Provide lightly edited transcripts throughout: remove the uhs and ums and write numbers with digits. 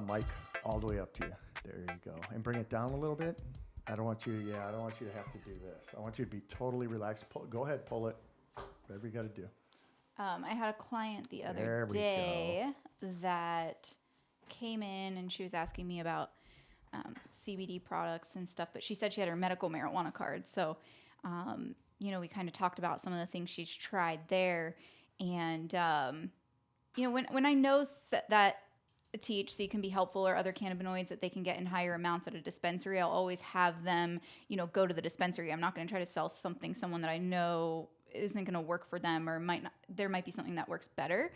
Mic all the way up to you. There you go. And bring it down a little bit. I don't want you to have to do this. I want you to be totally relaxed. Go ahead, pull it. Whatever you got to do. I had a client the other day that came in and she was asking me about CBD products and stuff, but she said she had her medical marijuana card. So, we kind of talked about some of the things she's tried there. And, when I know that THC can be helpful or other cannabinoids that they can get in higher amounts at a dispensary, I'll always have them, go to the dispensary. I'm not going to try to sell someone that I know isn't going to work for them or there might be something that works better.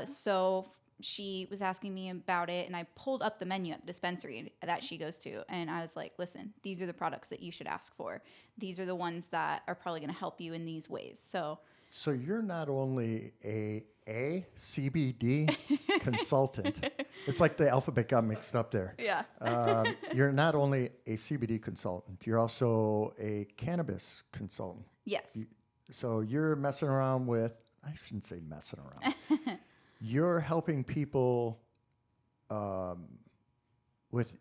So she was asking me about it and I pulled up the menu at the dispensary that she goes to. And I was like, listen, these are the products that you should ask for. These are the ones that are probably going to help you in these ways. So you're not only a CBD consultant. It's like the alphabet got mixed up there. Yeah. You're not only a CBD consultant, you're also a cannabis consultant. Yes. So you're messing around with, I shouldn't say messing around. You're helping people with,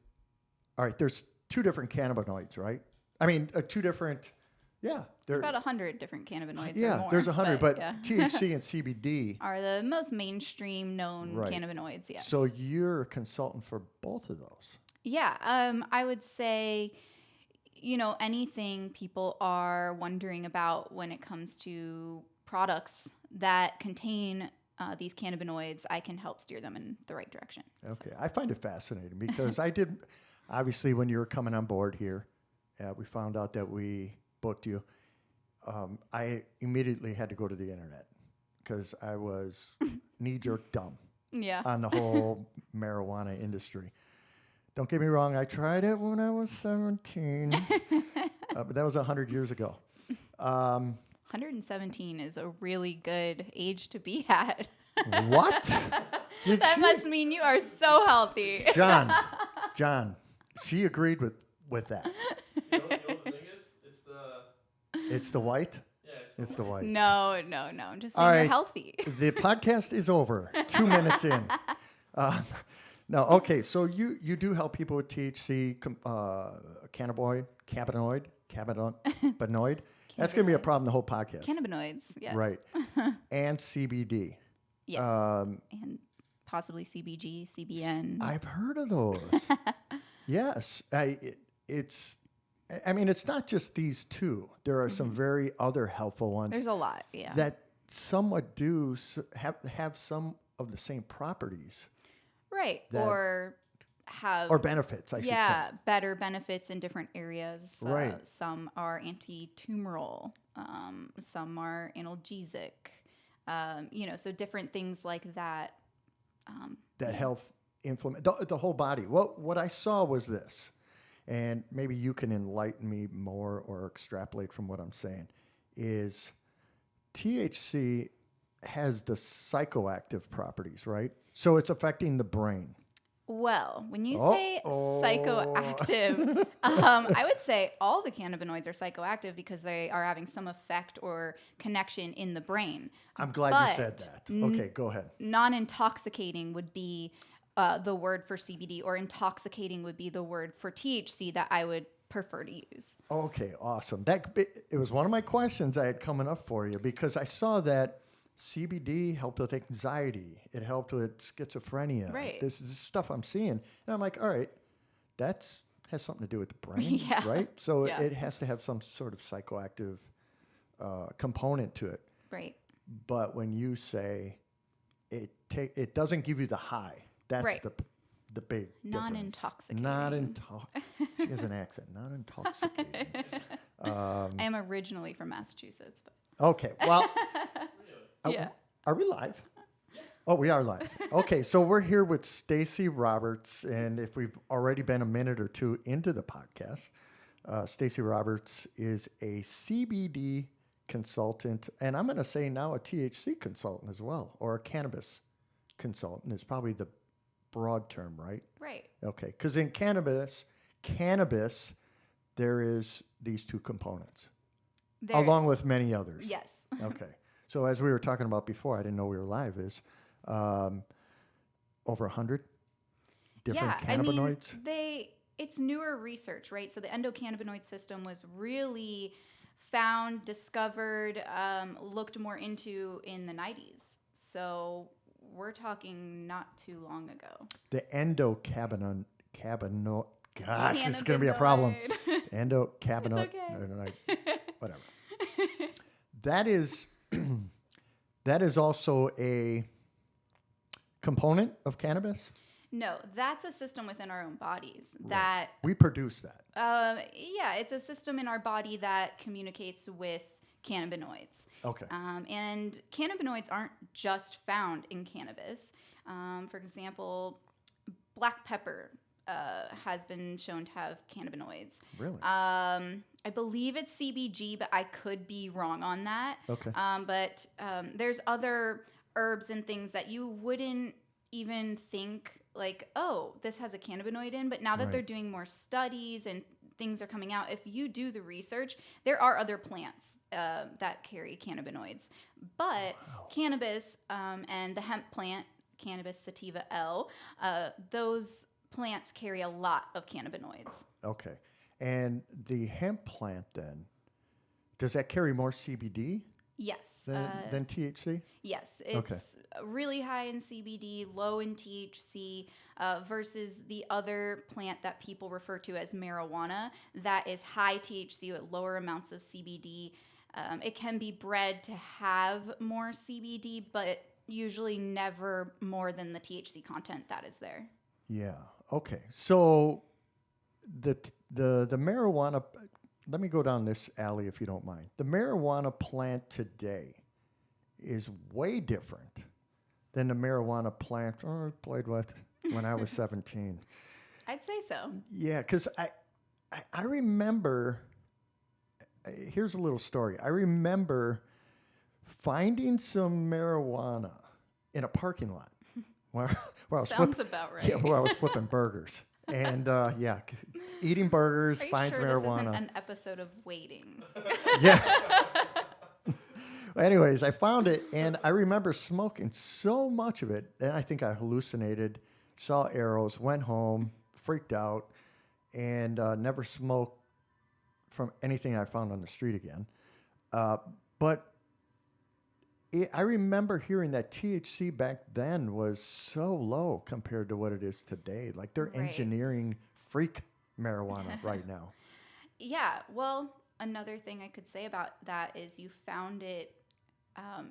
all right, there's 2 different cannabinoids, right? I mean, 2 different, yeah. There are about 100 different cannabinoids yeah, or more. There's 100, but yeah. THC and CBD are the most mainstream known cannabinoids, yes. So you're a consultant for both of those. Yeah, I would say, anything people are wondering about when it comes to products that contain these cannabinoids, I can help steer them in the right direction. Okay, so. I find it fascinating because obviously when you were coming on board here, we found out that we booked you. I immediately had to go to the internet because I was knee-jerk dumb on the whole marijuana industry. Don't get me wrong, I tried it when I was 17, but that was 100 years ago. 117 is a really good age to be at. What? That must mean you are so healthy. John, she agreed with that. You know the thing is? It's the white? Yeah, it's the white. No. I'm just saying you're healthy. The podcast is over. 2 minutes in. No, okay. So you do help people with THC, cannabinoid. That's going to be a problem the whole podcast. Cannabinoids, yes. Right. And CBD. Yes. And possibly CBG, CBN. I've heard of those. Yes. It's not just these 2. There are some very other helpful ones. There's a lot, yeah. That somewhat do have some of the same properties. Right. Or benefits, I should say. Yeah, better benefits in different areas. Right. Some are anti-tumoral. Some are analgesic. So different things like that. That help inflammate the whole body. What I saw was this, and maybe you can enlighten me more or extrapolate from what I'm saying, is THC has the psychoactive properties, right? So it's affecting the brain. Well, when you say psychoactive, I would say all the cannabinoids are psychoactive because they are having some effect or connection in the brain. I'm glad you said that. Okay, go ahead. Non-intoxicating would be the word for CBD, or intoxicating would be the word for THC that I would prefer to use. Okay, awesome. It was one of my questions I had coming up for you because I saw that CBD helped with anxiety. It helped with schizophrenia. Right. This is stuff I'm seeing. And I'm like, all right, that has something to do with the brain, right? So it has to have some sort of psychoactive component to it. Right. But when you say it doesn't give you the high, that's the big non-intoxicating. She has an accent. Non-intoxicating. I am originally from Massachusetts. But. Okay, well... Yeah. Are we live? Oh, we are live. Okay, so we're here with Stacy Roberts, and if we've already been a minute or 2 into the podcast, Stacy Roberts is a CBD consultant, and I'm going to say now a THC consultant as well, or a cannabis consultant is probably the broad term, right? Right. Okay, because in cannabis, there is these two components, along with many others. Yes. Okay, so as we were talking about before, I didn't know we were live, is over 100 different cannabinoids? I mean, it's newer research, right? So the endocannabinoid system was really found, discovered, looked more into in the 90s. So we're talking not too long ago. The endocannabinoid, gosh, this is going to be a problem. Endocannabinoid, whatever. That is also a component of cannabis? No, that's a system within our own bodies Right. that We produce that. yeah, it's a system in our body that communicates with cannabinoids. Okay. And cannabinoids aren't just found in cannabis. For example, black pepper has been shown to have cannabinoids. Really? I believe it's CBG, but I could be wrong on that. Okay. But there's other herbs and things that you wouldn't even think like, oh, this has a cannabinoid in. But now that they're doing more studies and things are coming out, if you do the research, there are other plants that carry cannabinoids. But cannabis and the hemp plant, Cannabis sativa L, those plants carry a lot of cannabinoids. Okay. And the hemp plant then, does that carry more CBD Yes. than THC? Yes. It's really high in CBD, low in THC, versus the other plant that people refer to as marijuana that is high THC with lower amounts of CBD. It can be bred to have more CBD, but usually never more than the THC content that is there. Yeah. Okay. So the marijuana, let me go down this alley if you don't mind. The marijuana plant today is way different than the marijuana plant I played with when I was 17. I'd say so. Yeah, because I remember, here's a little story. I remember finding some marijuana in a parking lot where I was Sounds about right. Yeah, where I was flipping burgers. And eating burgers, Are you finds sure marijuana. this isn't an episode of Waiting? Yeah. Anyways, I found it, and I remember smoking so much of it, and I think I hallucinated, saw arrows, went home, freaked out, and never smoked from anything I found on the street again. But I remember hearing that THC back then was so low compared to what it is today. Like they're engineering freak marijuana right now. Yeah. Well, another thing I could say about that is you found it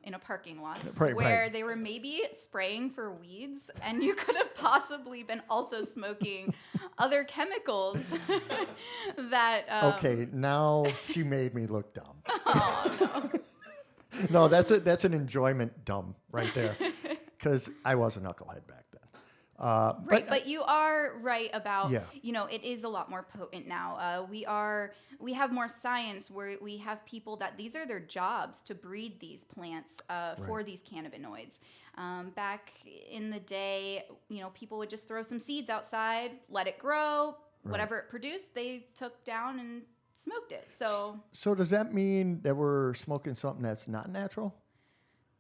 in a parking lot where they were maybe spraying for weeds, and you could have possibly been also smoking other chemicals that... Okay, now she made me look dumb. Oh, no. No, that's an enjoyment dumb right there, because I was a knucklehead back then. Right, but you are right about, Yeah. It is a lot more potent now. We have more science where we have people that these are their jobs to breed these plants for these cannabinoids. Back in the day, people would just throw some seeds outside, let it grow, whatever it produced, they took down and smoked it. So does that mean that we're smoking something that's not natural?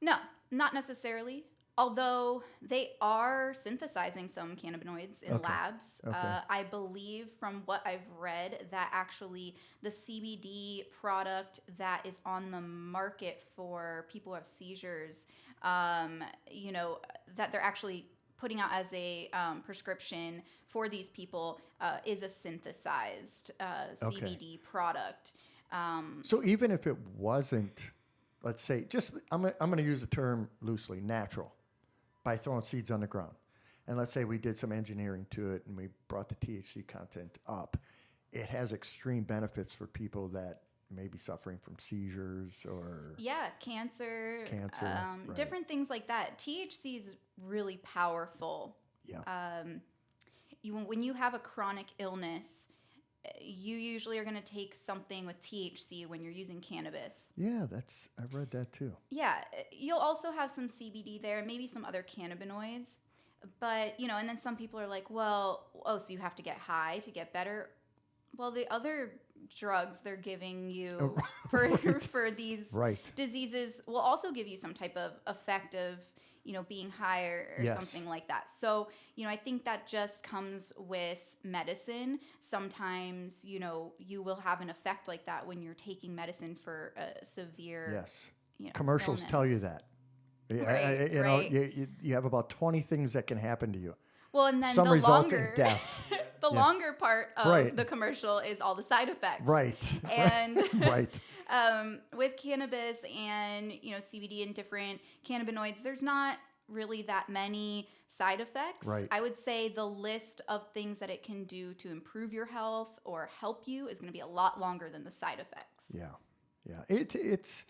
No, not necessarily. Although they are synthesizing some cannabinoids in labs. I believe from what I've read that actually the CBD product that is on the market for people who have seizures, that they're actually putting out as a prescription for these people is a synthesized CBD product. So even if it wasn't, let's say, I'm going to use the term loosely, natural, by throwing seeds on the ground. And let's say we did some engineering to it and we brought the THC content up. It has extreme benefits for people that may be suffering from seizures or... Yeah, cancer, right. different things like that. THC is really powerful. Yeah. When you have a chronic illness, you usually are going to take something with THC when you're using cannabis. Yeah, I've read that too. Yeah, you'll also have some CBD there, maybe some other cannabinoids. But, and then some people are like, well, oh, so you have to get high to get better. Well, the other drugs they're giving you for these Right. diseases will also give you some type of effect of, being high or Yes. something like that. So, I think that just comes with medicine. Sometimes, you will have an effect like that when you're taking medicine for a severe, Yes. Commercials tell you illness. that. Yeah, Right, you right. know, you have about 20 things that can happen to you. Well, and then Some the result in longer, death. the Yeah. longer part of Right. the commercial is all the side effects. Right. And Right. with cannabis and CBD and different cannabinoids, there's not really that many side effects. Right. I would say the list of things that it can do to improve your health or help you is going to be a lot longer than the side effects. Yeah. Yeah. It's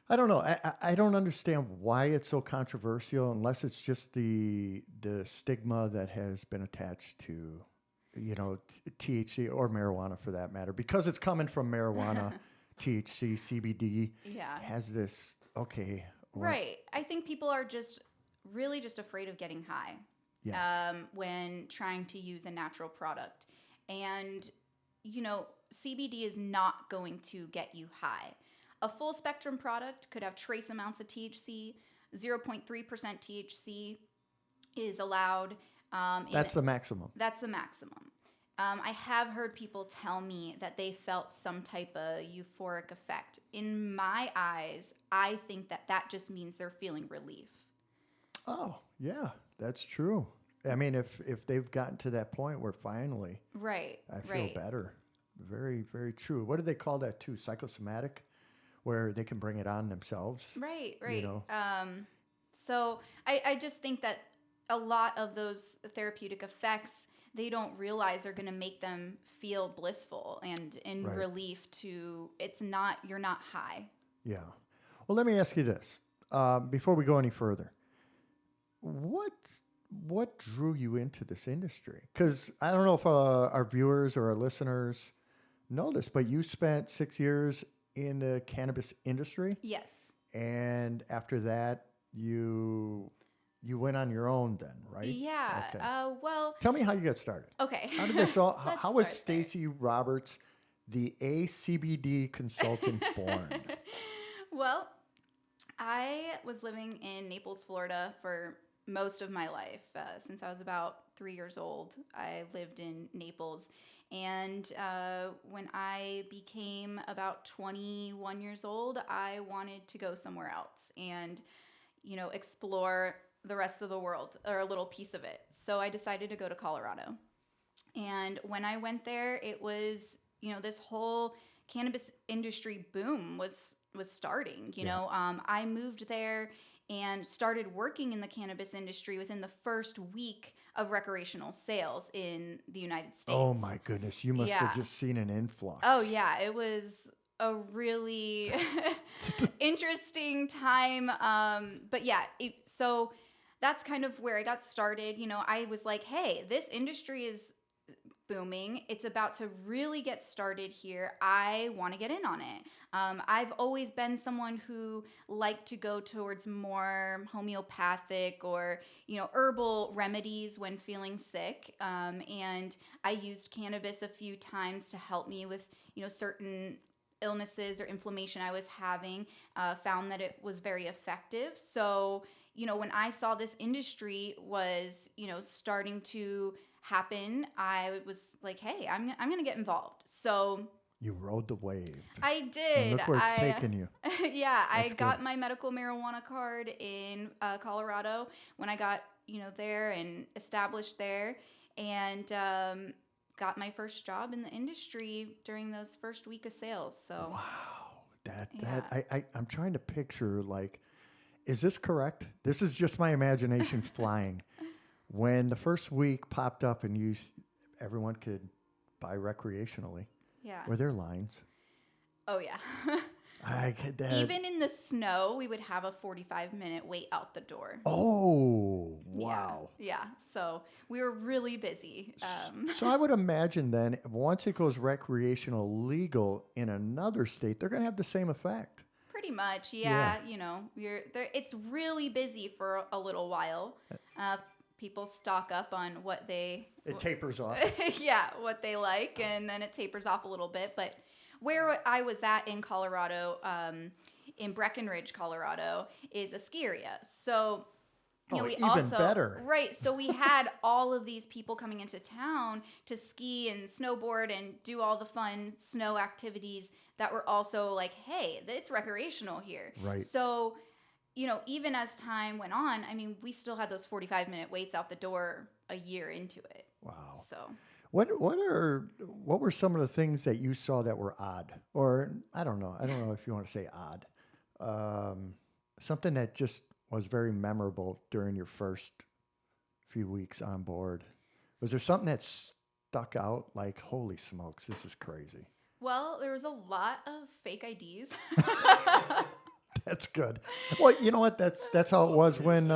I don't know. I don't understand why it's so controversial unless it's just the stigma that has been attached to, THC or marijuana for that matter, because it's coming from marijuana, THC, CBD Yeah. has this, okay. Right. I think people are just really just afraid of getting high. Yes. When trying to use a natural product. And, CBD is not going to get you high. A full spectrum product could have trace amounts of THC. 0.3% THC is allowed. That's the maximum. That's the maximum. I have heard people tell me that they felt some type of euphoric effect. In my eyes, I think that just means they're feeling relief. Oh, yeah, that's true. I mean, if they've gotten to that point where finally Right. I feel right. better. Very, very true. What do they call that too? Psychosomatic, where they can bring it on themselves. Right. know? So I just think that a lot of those therapeutic effects, they don't realize are going to make them feel blissful and in Right. relief to, you're not high. Yeah. Well, let me ask you this before we go any further. What drew you into this industry? Because I don't know if our viewers or our listeners know this, but you spent 6 years in the cannabis industry, Yes. and after that, you went on your own then, right? Yeah. Okay. Well, Tell me how you got started. okay. How did this all? Let's How was start there. Stacy Roberts, the ACBD consultant, born? Well, I was living in Naples, Florida for most of my life. Since I was about 3 years old, I lived in Naples. And when I became about 21 years old, I wanted to go somewhere else and, explore the rest of the world or a little piece of it. So I decided to go to Colorado. And when I went there, it was, this whole cannabis industry boom was starting. I moved there and started working in the cannabis industry within the first week of recreational sales in the United States. Oh my goodness, you must Yeah. have just seen an influx. Oh yeah, it was a really interesting time. But yeah, so that's kind of where I got started. I was like, hey, this industry is booming. It's about to really get started here. I want to get in on it. I've always been someone who liked to go towards more homeopathic or, herbal remedies when feeling sick. And I used cannabis a few times to help me with, certain illnesses or inflammation I was having, found that it was very effective. So, when I saw this industry was, starting to happen, I was like, hey, I'm going to get involved. So You rode the wave. I did. And look where it's taken you. Yeah, I That's got good. my medical marijuana card in Colorado when I got, there and established there, and got my first job in the industry during those first week of sales. So Wow. I'm trying to picture, like, is this correct? This is just my imagination flying. When the first week popped up and everyone could buy recreationally, yeah. were there lines? Oh yeah. I get that. Even in the snow, we would have a 45-minute wait out the door. Oh, wow. Yeah. So we were really busy. So I would imagine then, once it goes recreational legal in another state, they're going to have the same effect. Pretty much, yeah. You're there. It's really busy for a little while. people stock up on what they It tapers off. yeah, what they like, and then it tapers off a little bit. But where I was at in Colorado, in Breckenridge, Colorado, is a ski area. So we even also better. right. So we had all of these people coming into town to ski and snowboard and do all the fun snow activities that were also like, hey, it's recreational here. Right. So, even as time went on, I mean, we still had those 45-minute waits out the door a year into it. Wow. So What were some of the things that you saw that were odd, or I don't know if you want to say odd, something that just was very memorable during your first few weeks on board? Was there something that stuck out like, holy smokes, this is crazy? well, there was a lot of fake IDs. That's good. Well, you know what? That's how it was when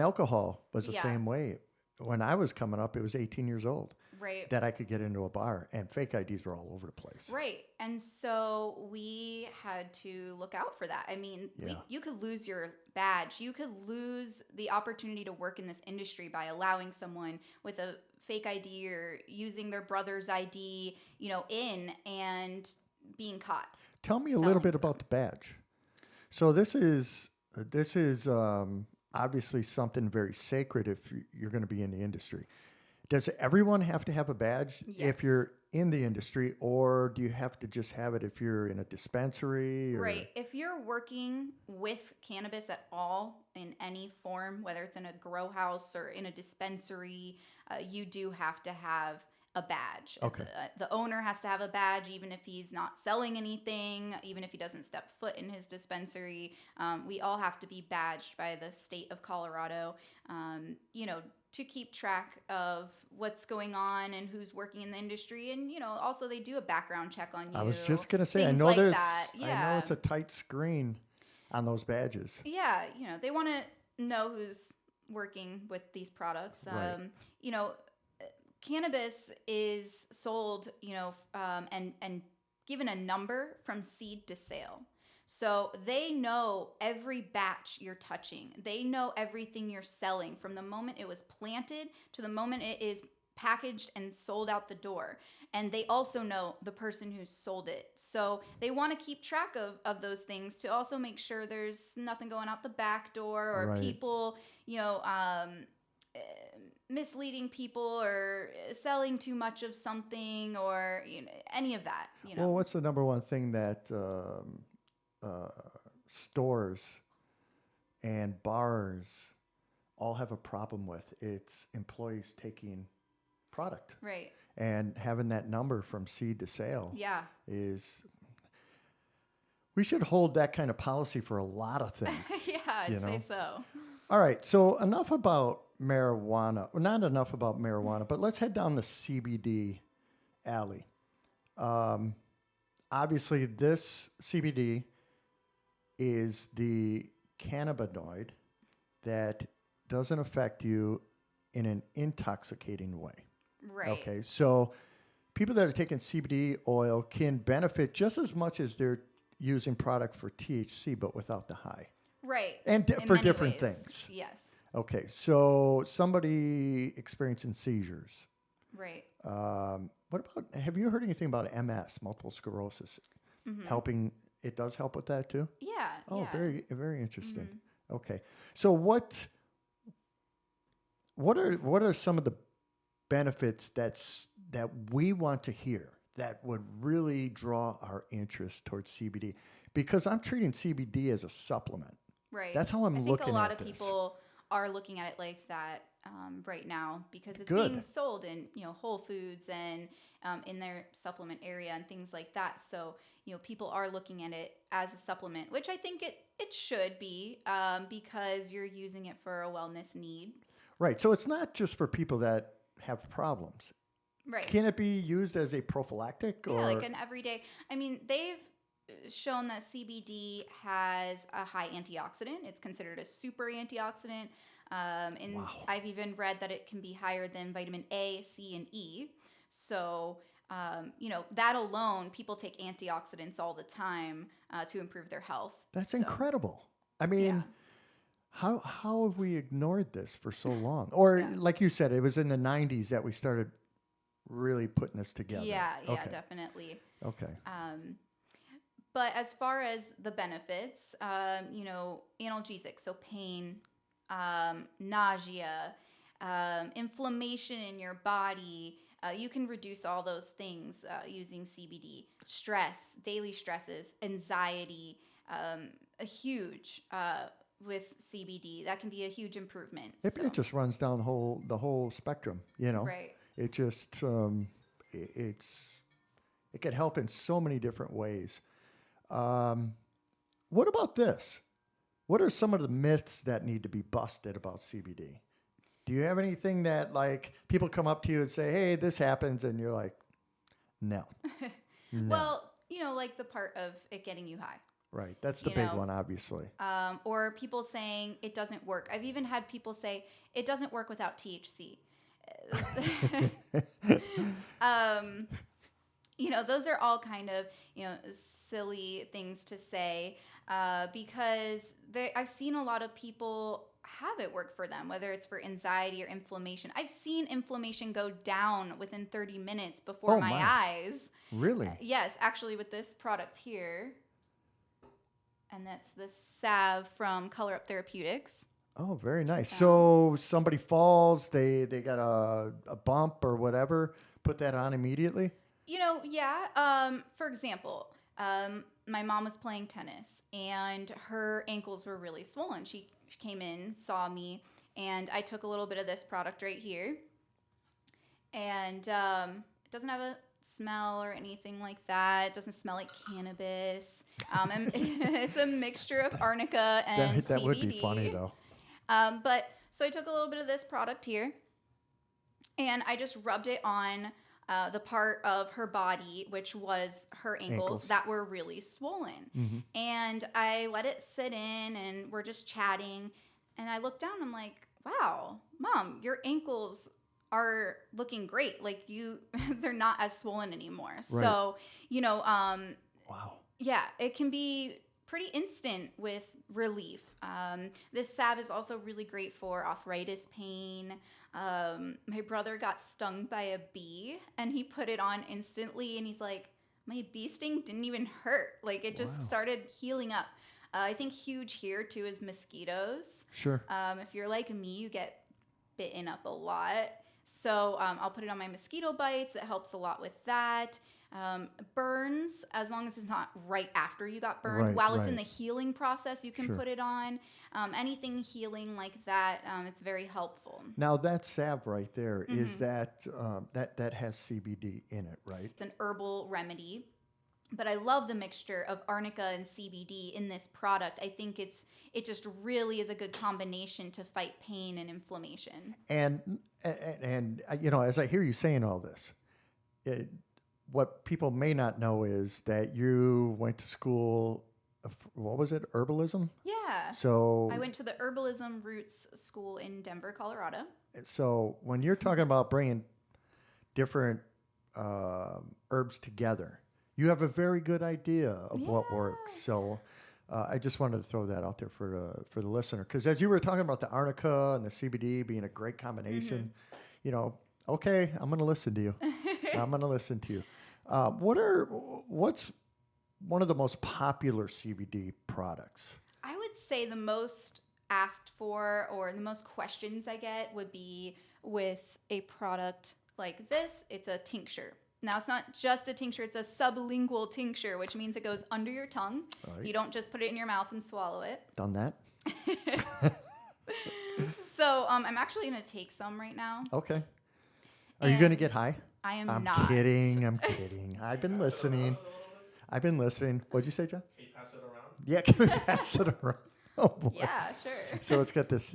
alcohol was the Yeah. same way. When I was coming up, it was 18 years old Right. that I could get into a bar, and fake IDs were all over the place. Right. And so we had to look out for that. I mean, Yeah. you could lose your badge. You could lose the opportunity to work in this industry by allowing someone with a fake ID or using their brother's ID, in and being caught. Tell me a Selling little bit to about the badge. So this is obviously something very sacred if you're going to be in the industry. Does everyone have to have a badge Yes. if you're in the industry, or do you have to just have it if you're in a dispensary? Or? Right. If you're working with cannabis at all in any form, whether it's in a grow house or in a dispensary, you do have to have a badge. Okay. The owner has to have a badge, even if he's not selling anything, even if he doesn't step foot in his dispensary. We all have to be badged by the state of Colorado, to keep track of what's going on and who's working in the industry. And, also they do a background check on you. I was just going to say, I things know like there's, that. I know Yeah. it's a tight screen on those badges. Yeah, they want to know who's working with these products. Right. Cannabis is sold, and given a number from seed to sale. So they know every batch you're touching. They know everything you're selling from the moment it was planted to the moment it is packaged and sold out the door. And they also know the person who sold it. So they want to keep track of those things to also make sure there's nothing going out the back door or Right. people, misleading people or selling too much of something or any of that. Well, what's the number one thing that stores and bars all have a problem with? It's employees taking product. Right. And having that number from seed to sale Yeah. is, we should hold that kind of policy for a lot of things. Yeah, I'd say so. All right, so enough about marijuana. Well, not enough about marijuana, but let's head down the CBD alley. Obviously, this CBD is the cannabinoid that doesn't affect you in an intoxicating way. Right. Okay, so people that are taking CBD oil can benefit just as much as they're using product for THC, but without the high. Right. And In for many different ways. things. Yes. Okay, so somebody experiencing seizures. Right. What about, have you heard anything about MS, multiple sclerosis? Mm-hmm. Helping, it does help with that too? Yeah. Oh, yeah. very, very interesting. Mm-hmm. Okay, so what are some of the benefits that we want to hear that would really draw our interest towards CBD? Because I'm treating CBD as a supplement. Right. That's how I'm I think looking a lot at of this. people are looking at it like that right now because it's Good. being sold in Whole Foods and in their supplement area and things like that. So people are looking at it as a supplement, which I think it should be because you're using it for a wellness need. Right. So it's not just for people that have problems. Right. Can it be used as a prophylactic? Yeah, or like an everyday. I mean, they've shown that CBD has a high antioxidant. It's considered a super antioxidant. And Wow. I've even read that it can be higher than vitamin A, C, and E. So, that alone, people take antioxidants all the time to improve their health. That's So, incredible. I mean, yeah. How have we ignored this for so long? Or like you said, it was in the 90s that we started really putting this together. Yeah, Okay. definitely. Okay. But as far as the benefits, analgesic, so pain, nausea, inflammation in your body, you can reduce all those things using CBD. Stress, daily stresses, anxiety, a huge with CBD. That can be a huge improvement. It just runs down the whole spectrum, Right. It just it can help in so many different ways. What about this? What are some of the myths that need to be busted about CBD? Do you have anything that like people come up to you and say, "Hey, this happens," and you're like, "No." No. Well, like the part of it getting you high. Right. That's the big one, obviously. Or people saying it doesn't work. I've even had people say it doesn't work without THC. Those are all kind of, silly things to say because I've seen a lot of people have it work for them, whether it's for anxiety or inflammation. I've seen inflammation go down within 30 minutes before my eyes. Really? Yes, actually with this product here. And that's the salve from Color Up Therapeutics. Oh, very nice. So somebody falls, they got a bump or whatever, put that on immediately? For example, my mom was playing tennis and her ankles were really swollen. She came in, saw me, and I took a little bit of this product right here. And it doesn't have a smell or anything like that. It doesn't smell like cannabis. And it's a mixture of arnica and CBD. That would be funny, though. So I took a little bit of this product here, and I just rubbed it on the part of her body, which was her ankles that were really swollen. Mm-hmm. And I let it sit in, and we're just chatting. And I looked down, I'm like, wow, Mom, your ankles are looking great. Like they're not as swollen anymore. Right. So, wow. Yeah, it can be pretty instant with relief. This salve is also really great for arthritis pain. My brother got stung by a bee and he put it on instantly and he's like, my bee sting didn't even hurt. Like it just started healing up. I think huge here too is mosquitoes. Sure. If you're like me, you get bitten up a lot. So I'll put it on my mosquito bites. It helps a lot with that. Burns, as long as it's not right after you got burned. While it's in the healing process, you can put it on. Anything healing like that, it's very helpful. Now that salve right there, is that that has CBD in it, right? It's an herbal remedy. But I love the mixture of arnica and CBD in this product. I think it just really is a good combination to fight pain and inflammation. And as I hear you saying all this, what people may not know is that you went to school. What was it? Herbalism? Yeah. So I went to the Herbalism Roots School in Denver, Colorado. So when you're talking about bringing different herbs together, you have a very good idea of what works. So I just wanted to throw that out there for the listener. Because as you were talking about the arnica and the CBD being a great combination, okay, I'm going to listen to you. I'm going to listen to you. What's one of the most popular CBD products? I would say the most asked for or the most questions I get would be with a product like this. It's a tincture. Now, it's not just a tincture, it's a sublingual tincture, which means it goes under your tongue. Right. You don't just put it in your mouth and swallow it. Done that. So I'm actually going to take some right now. Okay. Are you going to get high? I am I'm not. I'm kidding. I've been listening. What'd you say, John? Can you pass it around? Yeah, can we pass it around? Oh, boy. Yeah, sure. So it's got this,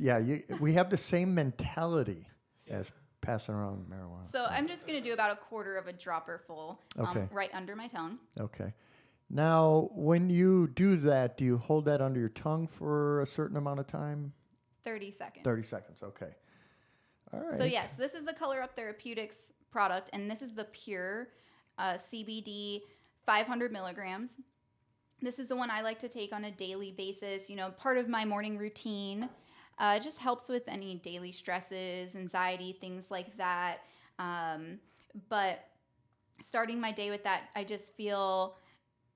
we have the same mentality as passing around marijuana. So I'm just going to do about a quarter of a dropper full right under my tongue. Okay. Now, when you do that, do you hold that under your tongue for a certain amount of time? 30 seconds. 30 seconds, okay. All right. So yes, this is the Color Up Therapeutics product, and this is the pure CBD 500 milligrams. This is the one I like to take on a daily basis, part of my morning routine. It just helps with any daily stresses, anxiety, things like that. But starting my day with that, I just feel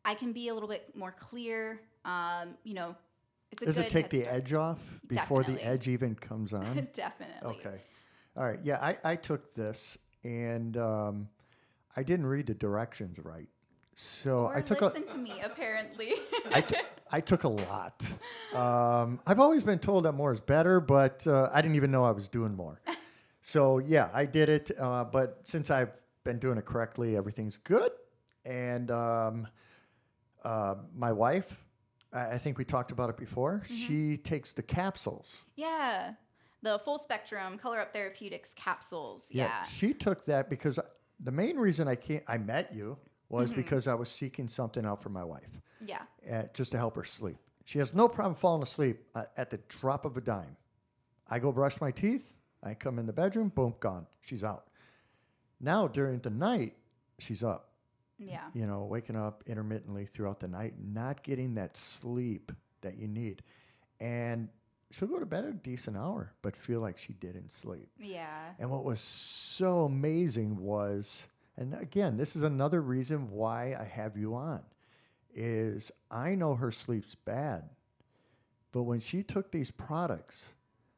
I can be a little bit more clear. It's a Does good it take head the start. edge off before the Definitely. edge even comes on? Definitely. Okay. All right. Yeah, I took this and I didn't read the directions right. So Or I took listen to me, apparently. I took a lot. I've always been told that more is better, but I didn't even know I was doing more. So yeah, I did it. But since I've been doing it correctly, everything's good. And my wife, I think we talked about it before. She takes the capsules. Yeah. The full spectrum Color Up Therapeutics capsules. Yeah. She took that because the main reason I met you was because I was seeking something out for my wife. Yeah. Just to help her sleep. She has no problem falling asleep at the drop of a dime. I go brush my teeth. I come in the bedroom. Boom, gone. She's out. Now during the night, she's up. Yeah. Waking up intermittently throughout the night, not getting that sleep that you need. And she'll go to bed at a decent hour, but feel like she didn't sleep. Yeah. And what was so amazing was, and again, this is another reason why I have you on, is I know her sleep's bad, but when she took these products,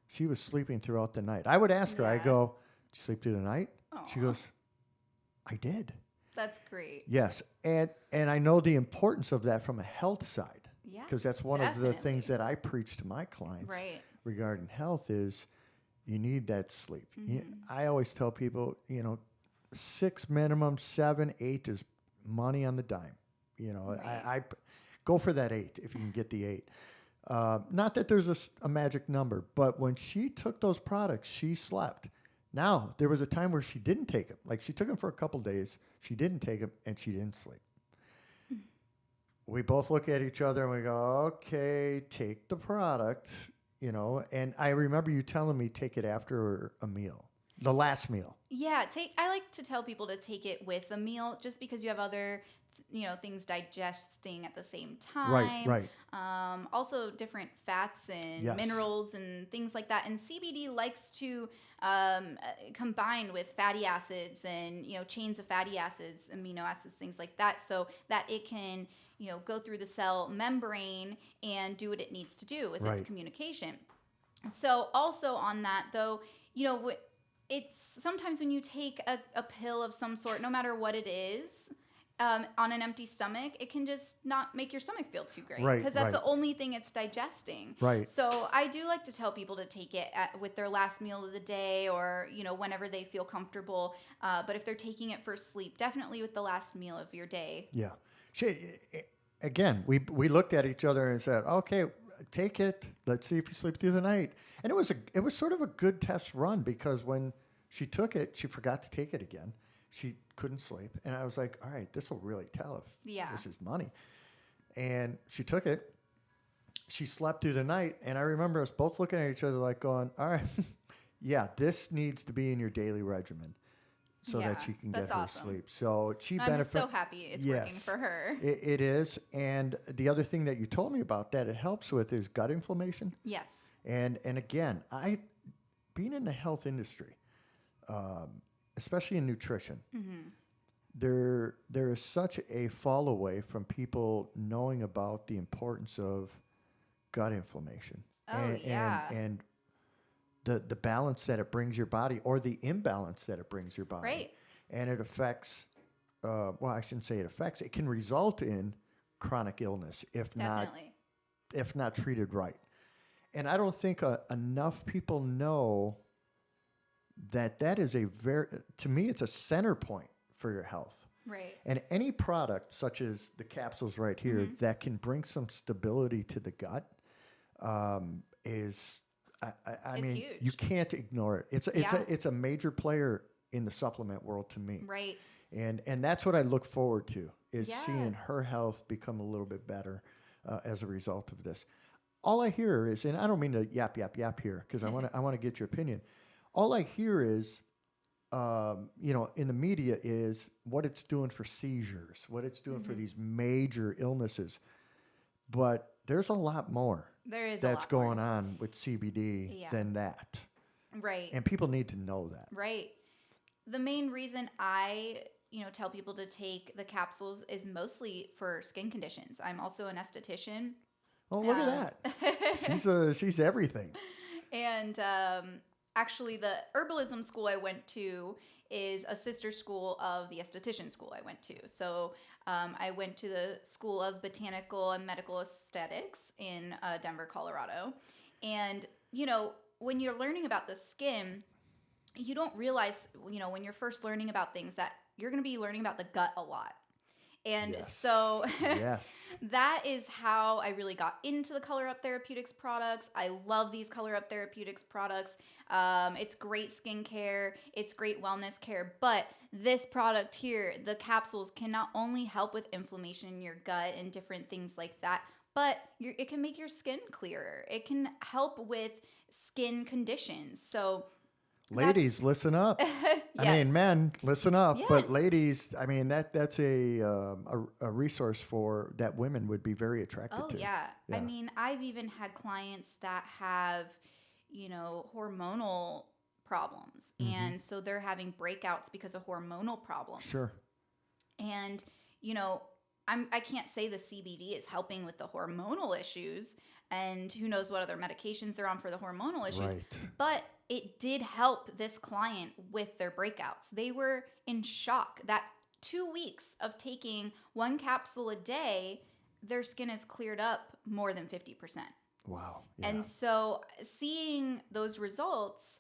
she was sleeping throughout the night. I would ask her, I Yeah. go, "Did you sleep through the night?" She Aw. goes, "I did." That's great. Yes, and I know the importance of that from a health side, Yeah. because that's one of the things definitely. that I preach to my clients Right. regarding health is you need that sleep. I always tell people, 6 minimum, 7, 8 is money on the dime. Right. I go for that 8 if you can get the 8. Not that there's a magic number, but when she took those products, she slept. Now, there was a time where she didn't take them. Like she took them for a couple days, she didn't take them, and she didn't sleep. We both look at each other and we go, okay, take the product, And I remember you telling me take it after a meal, the last meal. Yeah, I like to tell people to take it with a meal just because you have other things digesting at the same time. Right. Also different fats and Yes. minerals and things like that. And CBD likes to combine with fatty acids and, chains of fatty acids, amino acids, things like that, so that it can, go through the cell membrane and do what it needs to do with its communication. So also on that though, it's sometimes when you take a pill of some sort, no matter what it is, on an empty stomach, it can just not make your stomach feel too great. Right, Because that's right. the only thing it's digesting. Right. So I do like to tell people to take it with their last meal of the day or, whenever they feel comfortable. But if they're taking it for sleep, definitely with the last meal of your day. Yeah. Again, we looked at each other and said, okay, take it. Let's see if you sleep through the night. And it was sort of a good test run because when she took it, she forgot to take it again. She couldn't sleep. And I was like, all right, this will really tell if this is money. And she took it. She slept through the night. And I remember us both looking at each other like going, all right, yeah, this needs to be in your daily regimen so that she can get her awesome. sleep. So she I'm so happy it's working for her. It is. And the other thing that you told me about that it helps with is gut inflammation. Yes. And again, being in the health industry, especially in nutrition, there is such a fall away from people knowing about the importance of gut inflammation. And the balance that it brings your body or the imbalance that it brings your body. Right. And it affects, I shouldn't say it affects, it can result in chronic illness if not treated right. And I don't think enough people know that is to me, it's a center point for your health. Right. And any product, such as the capsules right here, that can bring some stability to the gut, is, I mean, huge. you can't ignore it. It's a major player in the supplement world to me. Right. And that's what I look forward to, is seeing her health become a little bit better as a result of this. All I hear is, and I don't mean to yap here, because I want to get your opinion. All I hear is, in the media is what it's doing for seizures, what it's doing for these major illnesses. But there's a lot more. There is that's a lot going more. on with CBD than that. Right. And people need to know that. Right. The main reason I, tell people to take the capsules is mostly for skin conditions. I'm also an esthetician. Oh, look at that. She's everything. And actually, the herbalism school I went to is a sister school of the esthetician school I went to. So I went to the School of Botanical and Medical Aesthetics in Denver, Colorado. And, when you're learning about the skin, you don't realize, when you're first learning about things, that you're going to be learning about the gut a lot. And so that is how I really got into the Color Up Therapeutics products. I love these Color Up Therapeutics products. It's great skincare. It's great wellness care. But this product here, the capsules, can not only help with inflammation in your gut and different things like that, but it can make your skin clearer. It can help with skin conditions. So ladies, listen up. Yes. I mean, men, listen up. Yeah. But ladies, I mean, that's a resource for that women would be very attracted to. Oh, yeah. I mean, I've even had clients that have, hormonal problems. Mm-hmm. And so they're having breakouts because of hormonal problems. Sure. And, I can't say the CBD is helping with the hormonal issues, and who knows what other medications they're on for the hormonal issues. Right. But it did help this client with their breakouts. They were in shock that 2 weeks of taking one capsule a day, their skin has cleared up more than 50%. Wow. Yeah. And so seeing those results,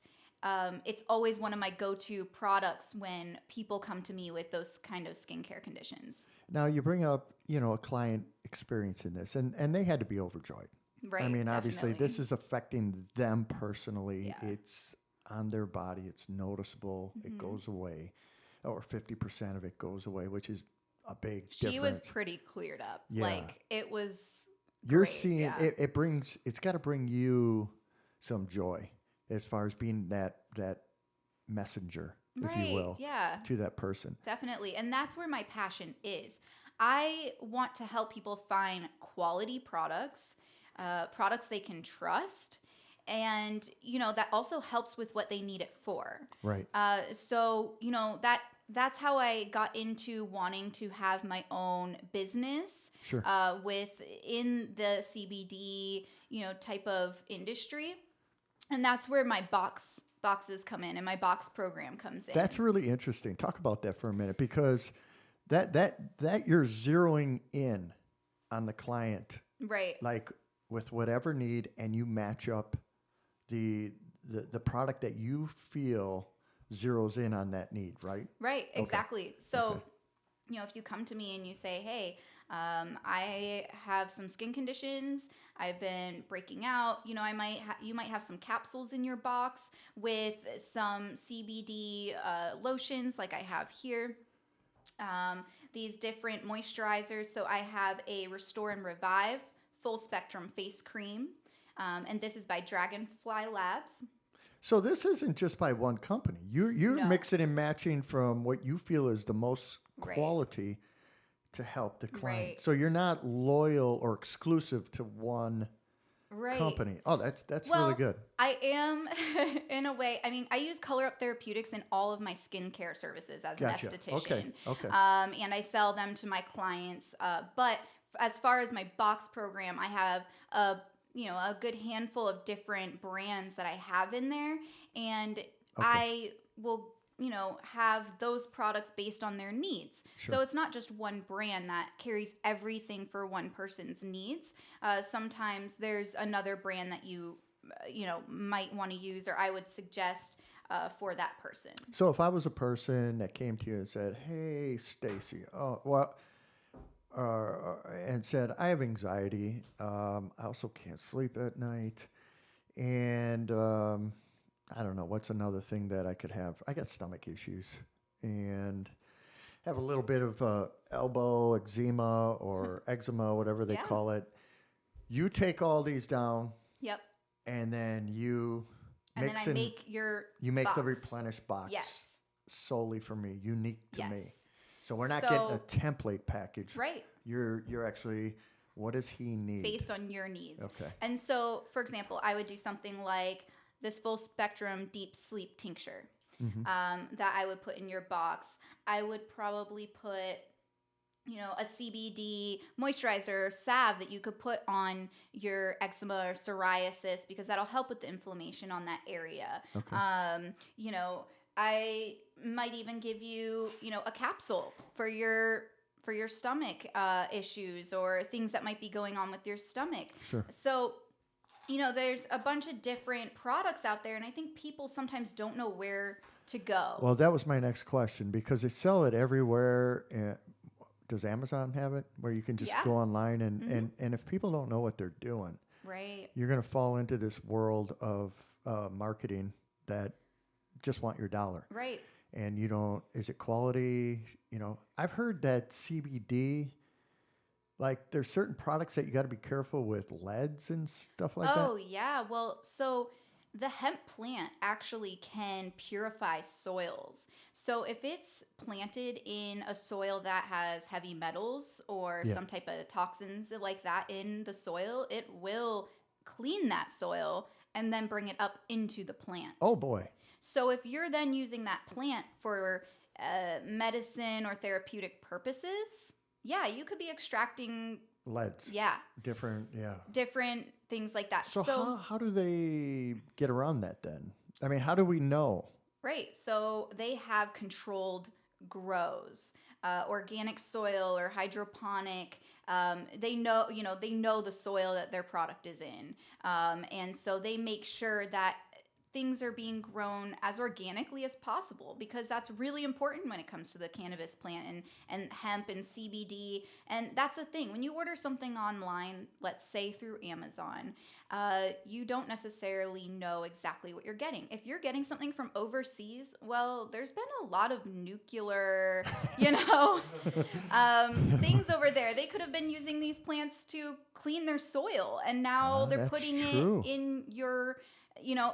it's always one of my go-to products when people come to me with those kind of skincare conditions. Now you bring up, a client experiencing this, and they had to be overjoyed. Right. I mean, obviously, definitely. this is affecting them personally. Yeah. It's on their body. It's noticeable. Mm-hmm. It goes away, or 50% of it goes away, which is a big She difference. was pretty cleared up. Yeah. Like, it was You're great. seeing Yeah. it's got to bring you some joy as far as being that messenger, if you will, Yeah. to that person. Definitely. And that's where my passion is. I want to help people find quality products, products they can trust. And, that also helps with what they need it for. Right. So, that's how I got into wanting to have my own business. Sure. Within the CBD, type of industry. And that's where my boxes come in and my box program comes in. That's really interesting. Talk about that for a minute, because that you're zeroing in on the client, right. like with whatever need, and you match up the product that you feel zeroes in on that need, right? Right, exactly. Okay. So, Okay. If you come to me and you say, hey, I have some skin conditions, I've been breaking out, you might have some capsules in your box with some CBD lotions like I have here. These different moisturizers. So I have a Restore and Revive full spectrum face cream. And this is by Dragonfly Labs. So this isn't just by one company. You're No. mixing and matching from what you feel is the most Right. quality to help the client. Right. So you're not loyal or exclusive to one Right. company. Oh, that's Well, really good. I am, in a way. I mean, I use Color Up Therapeutics in all of my skincare services as Gotcha. an esthetician. Okay. And I sell them to my clients. But as far as my box program, I have a good handful of different brands that I have in there, and I will have those products based on their needs. Sure. So it's not just one brand that carries everything for one person's needs. Sometimes there's another brand that you might want to use, or I would suggest for that person. So if I was a person that came to you and said, "Hey, Stacy, and said, I have anxiety. I also can't sleep at night. And I don't know, what's another thing that I could have? I got stomach issues and have a little bit of elbow eczema or eczema, whatever they call it. You take all these down. Yep. And then you And mix then I in, make your you make the box. replenished box Yes. solely for me, unique to me. Yes. So we're not getting a template package. Right. You're actually What does he need? Based on your needs. Okay. And so, for example, I would do something like this full spectrum deep sleep tincture that I would put in your box. I would probably put, a CBD moisturizer or salve that you could put on your eczema or psoriasis, because that'll help with the inflammation on that area. Okay. I might even give you, a capsule for your stomach issues or things that might be going on with your stomach. Sure. So, there's a bunch of different products out there, and I think people sometimes don't know where to go. Well, that was my next question, because they sell it everywhere. Does Amazon have it where you can just go online and if people don't know what they're doing, right, you're going to fall into this world of marketing that just want your dollar. Right. And is it quality? I've heard that CBD, like there's certain products that you got to be careful with, leads and stuff like that. Oh, yeah. Well, so the hemp plant actually can purify soils. So if it's planted in a soil that has heavy metals or some type of toxins like that in the soil, it will clean that soil and then bring it up into the plant. Oh, boy. So if you're then using that plant for medicine or therapeutic purposes, you could be extracting leads. Yeah. Different things like that. So how do they get around that then? I mean, how do we know? Right. So they have controlled grows, organic soil or hydroponic. They know the soil that their product is in. And so they make sure that things are being grown as organically as possible, because that's really important when it comes to the cannabis plant and hemp and CBD. And that's the thing. When you order something online, let's say through Amazon, you don't necessarily know exactly what you're getting. If you're getting something from overseas, well, there's been a lot of nuclear, things over there. They could have been using these plants to clean their soil, and now they're putting it in your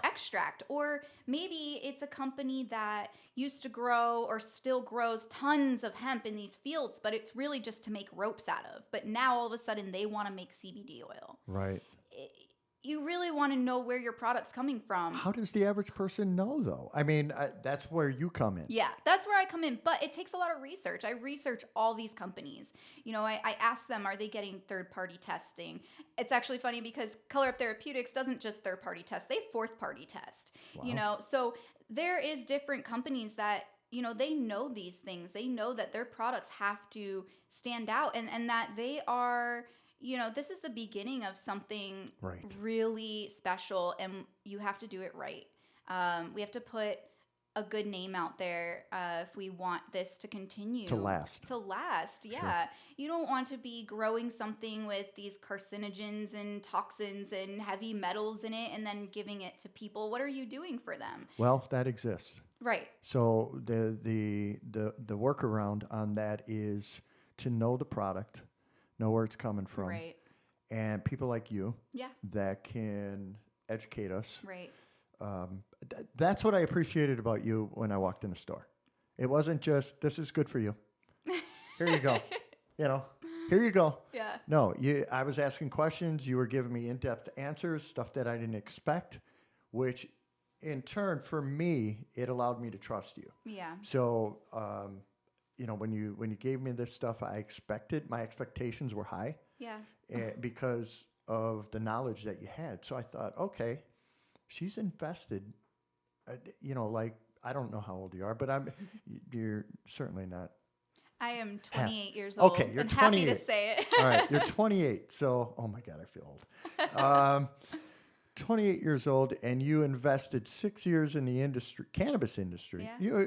extract. Or maybe it's a company that used to grow or still grows tons of hemp in these fields, but it's really just to make ropes out of. But now all of a sudden they want to make CBD oil. Right. You really want to know where your product's coming from. How does the average person know, though? I mean, that's where you come in. Yeah, that's where I come in. But it takes a lot of research. I research all these companies. I ask them, are they getting third-party testing? It's actually funny because Color Up Therapeutics doesn't just third-party test. They fourth-party test. Wow. So there is different companies that, they know these things. They know that their products have to stand out and that they are... this is the beginning of something really special, and you have to do it right. We have to put a good name out there if we want this to continue. To last, yeah. Sure. You don't want to be growing something with these carcinogens and toxins and heavy metals in it and then giving it to people. What are you doing for them? Well, that exists. Right. So the workaround on that is to know the product, know where it's coming from. Right. And people like you that can educate us. Right. That's what I appreciated about you when I walked in the store. It wasn't just, this is good for you. Here you go. Here you go. Yeah. No, I was asking questions. You were giving me in-depth answers, stuff that I didn't expect, which in turn, for me, it allowed me to trust you. Yeah. So, when you gave me this stuff, my expectations were high. Yeah. Because of the knowledge that you had. So I thought, okay, she's invested. Like, I don't know how old you are, but you're certainly not. I am 28 years old. Okay, you're 28. Happy to say it. All right, you're 28. So, oh my God, I feel old. 28 years old, and you invested 6 years in the cannabis industry. Yeah.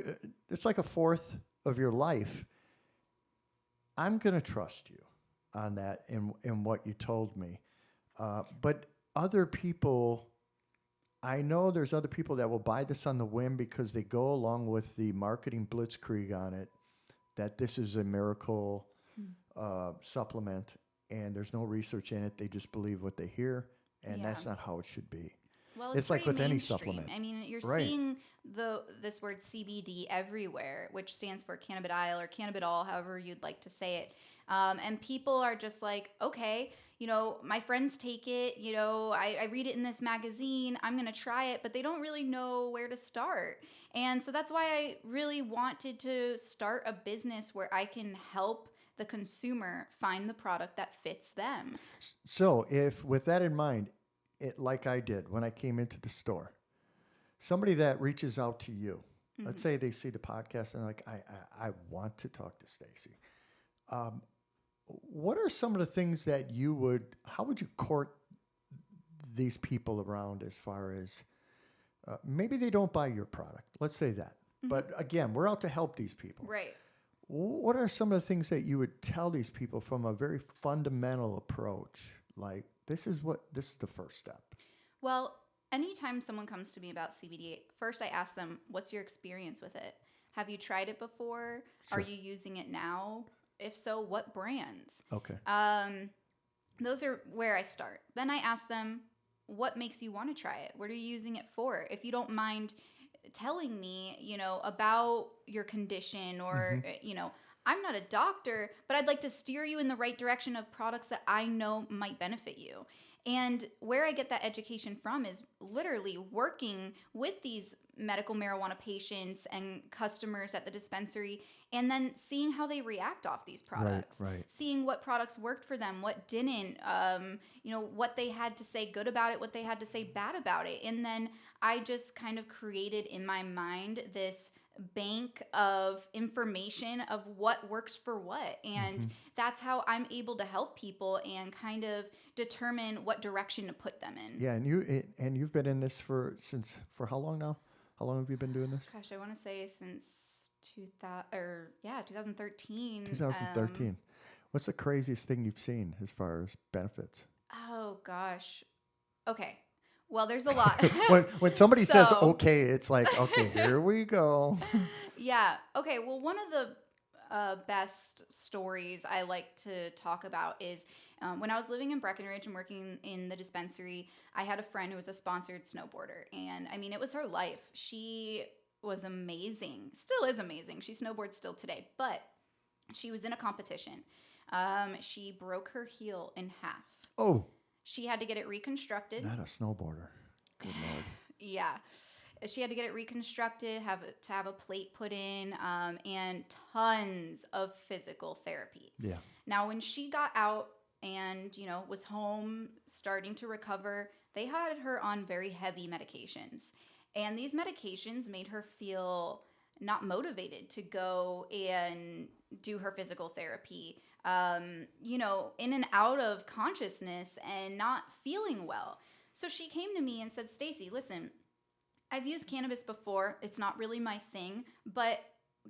It's like a fourth of your life. I'm going to trust you on that in what you told me. But other people, I know there's other people that will buy this on the whim because they go along with the marketing blitzkrieg on it, that this is a miracle supplement, and there's no research in it. They just believe what they hear, and that's not how it should be. Well, it's like with any mainstream. supplement. I mean, you're seeing this word CBD everywhere, which stands for cannabidiol or cannabidiol, however you'd like to say it. And people are just like, okay, my friends take it, I read it in this magazine, I'm going to try it, but they don't really know where to start. And so that's why I really wanted to start a business where I can help the consumer find the product that fits them. So if with that in mind, like I did when I came into the store, somebody that reaches out to you, let's say they see the podcast and they're like, I want to talk to Stacy. What are some of the things that how would you court these people around as far as maybe they don't buy your product? Let's say that. But again, we're out to help these people. Right. What are some of the things that you would tell these people from a very fundamental approach? Like, this is the first step. Well, anytime someone comes to me about CBD, first I ask them, what's your experience with it? Have you tried it before? Sure. Are you using it now? If so, what brands? Okay. Those are where I start. Then I ask them, what makes you want to try it? What are you using it for? If you don't mind telling me, about your condition or, I'm not a doctor, but I'd like to steer you in the right direction of products that I know might benefit you. And where I get that education from is literally working with these medical marijuana patients and customers at the dispensary, and then seeing how they react off these products, right. Seeing what products worked for them, what didn't, what they had to say good about it, what they had to say bad about it. And then I just kind of created in my mind this bank of information of what works for what. And that's how I'm able to help people and kind of determine what direction to put them in. Yeah, and you've been in this for how long now? How long have you been doing this? Gosh, I want to say since 2013. 2013. What's the craziest thing you've seen as far as benefits? Oh gosh. Okay. Well, there's a lot. when somebody says okay, it's like, okay, here we go. Yeah. Okay. Well, one of the best stories I like to talk about is when I was living in Breckenridge and working in the dispensary, I had a friend who was a sponsored snowboarder. And I mean, it was her life. She was amazing. Still is amazing. She snowboards still today. But she was in a competition. She broke her heel in half. Oh. She had to get it reconstructed. Not a snowboarder. Good Lord. Yeah. She had to get it reconstructed, have a plate put in, and tons of physical therapy. Yeah. Now, when she got out and, was home starting to recover, they had her on very heavy medications. And these medications made her feel not motivated to go and do her physical therapy, in and out of consciousness and not feeling well. So she came to me and said, Stacy, listen, I've used cannabis before. It's not really my thing, but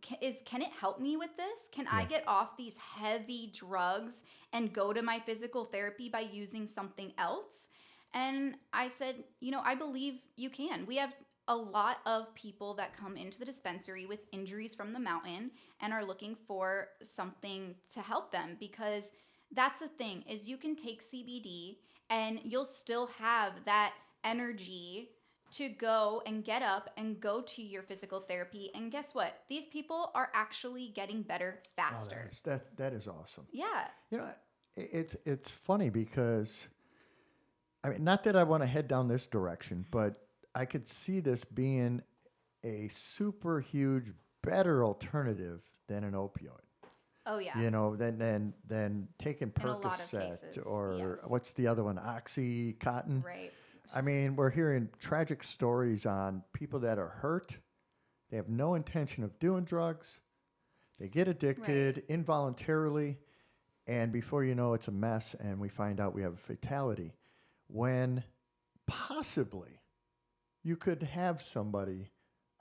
can it help me with this? Can I get off these heavy drugs and go to my physical therapy by using something else? And I said, I believe you can. We have a lot of people that come into the dispensary with injuries from the mountain and are looking for something to help them, because that's the thing is you can take CBD and you'll still have that energy to go and get up and go to your physical therapy. And guess what? These people are actually getting better faster. Oh, that is awesome. Yeah. It's funny because, I mean, not that I want to head down this direction, but I could see this being a super huge, better alternative than an opioid. Oh yeah. Than taking Percocet or what's the other one? Oxycontin. Right. I mean, we're hearing tragic stories on people that are hurt. They have no intention of doing drugs. They get addicted involuntarily. And before you know, it's a mess. And we find out we have a fatality when possibly you could have somebody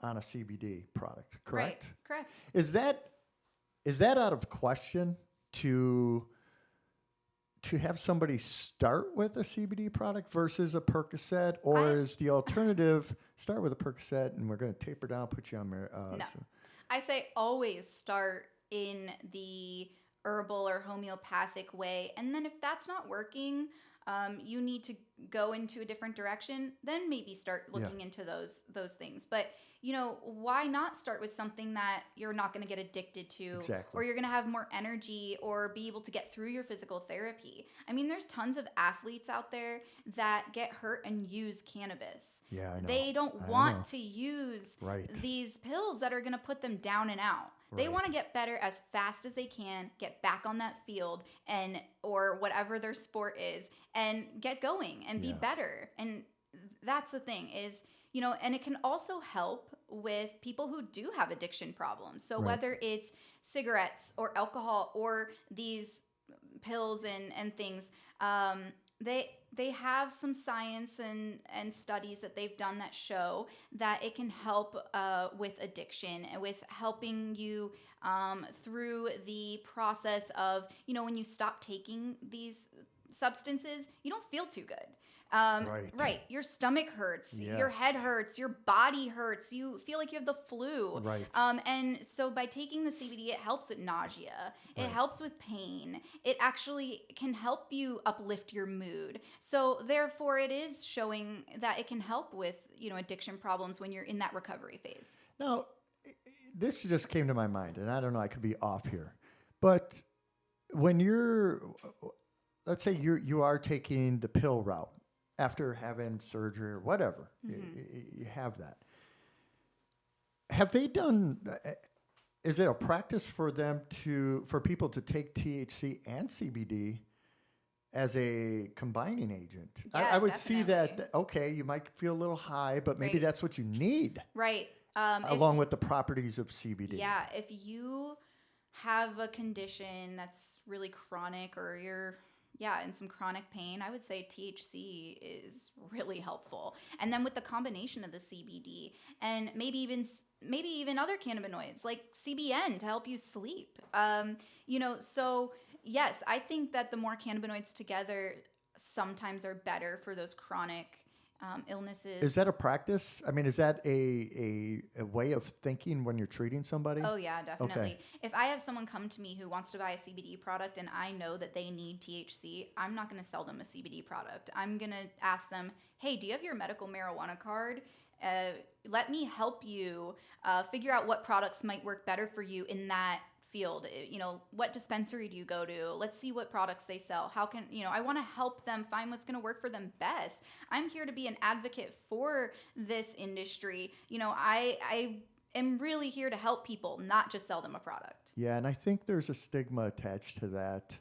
on a CBD product, correct? Right, correct. Is that out of question to have somebody start with a CBD product versus a Percocet, or is the alternative start with a Percocet and we're going to taper down, put you on no. I say always start in the herbal or homeopathic way, and then if that's not working, you need to go into a different direction, then maybe start looking into those things. But why not start with something that you're not going to get addicted to, or you're going to have more energy or be able to get through your physical therapy? I mean, there's tons of athletes out there that get hurt and use cannabis. Yeah, I know. They don't want to use these pills that are going to put them down and out. They want to get better as fast as they can, get back on that field or whatever their sport is, and get going and be better. And that's the thing is, and it can also help with people who do have addiction problems. So whether it's cigarettes or alcohol or these pills and things, they have some science and studies that they've done that show that it can help with addiction and with helping you through the process of, when you stop taking these substances, you don't feel too good. Right. Your stomach hurts, your head hurts, your body hurts, you feel like you have the flu. Right. And so by taking the CBD, it helps with nausea. It helps with pain. It actually can help you uplift your mood. So therefore it is showing that it can help with, addiction problems when you're in that recovery phase. Now, this just came to my mind, and I don't know, I could be off here, but when let's say you are taking the pill route, after having surgery or whatever, you have that. Have they done, is it a practice for people to take THC and CBD as a combining agent? Yeah, I would definitely. see that, okay, you might feel a little high, but maybe that's what you need. Right. Along with the properties of CBD. Yeah, if you have a condition that's really chronic or you're in some chronic pain, I would say THC is really helpful. And then with the combination of the CBD and maybe even other cannabinoids like CBN to help you sleep. So yes, I think that the more cannabinoids together sometimes are better for those chronic illnesses. Is that a practice? I mean, is that a way of thinking when you're treating somebody? Oh, yeah, definitely. Okay. If I have someone come to me who wants to buy a CBD product and I know that they need THC, I'm not going to sell them a CBD product. I'm going to ask them, hey, do you have your medical marijuana card? Let me help you figure out what products might work better for you in that field. What dispensary do you go to? Let's see what products they sell. How can, I want to help them find what's going to work for them best. I'm here to be an advocate for this industry. I am really here to help people, not just sell them a product. Yeah, and I think there's a stigma attached to that.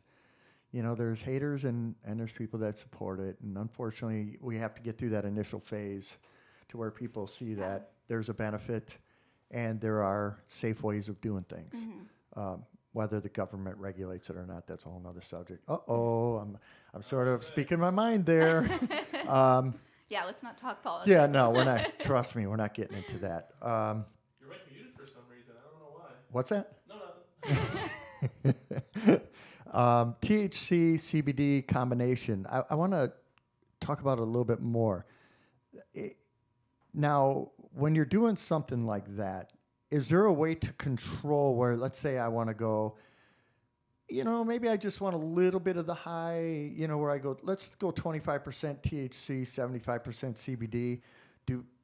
There's haters and there's people that support it. And unfortunately, we have to get through that initial phase to where people see that there's a benefit and there are safe ways of doing things. Whether the government regulates it or not, that's a whole nother subject. I'm sort of speaking my mind there. Yeah, let's not talk politics. Yeah, no, we're not. Trust me, we're not getting into that. You're right muted for some reason. I don't know why. What's that? No, nothing. THC, CBD combination. I want to talk about it a little bit more. Now, when you're doing something like that, is there a way to control where, let's say I want to go, maybe I just want a little bit of the high, where I go, let's go 25% THC, 75% CBD.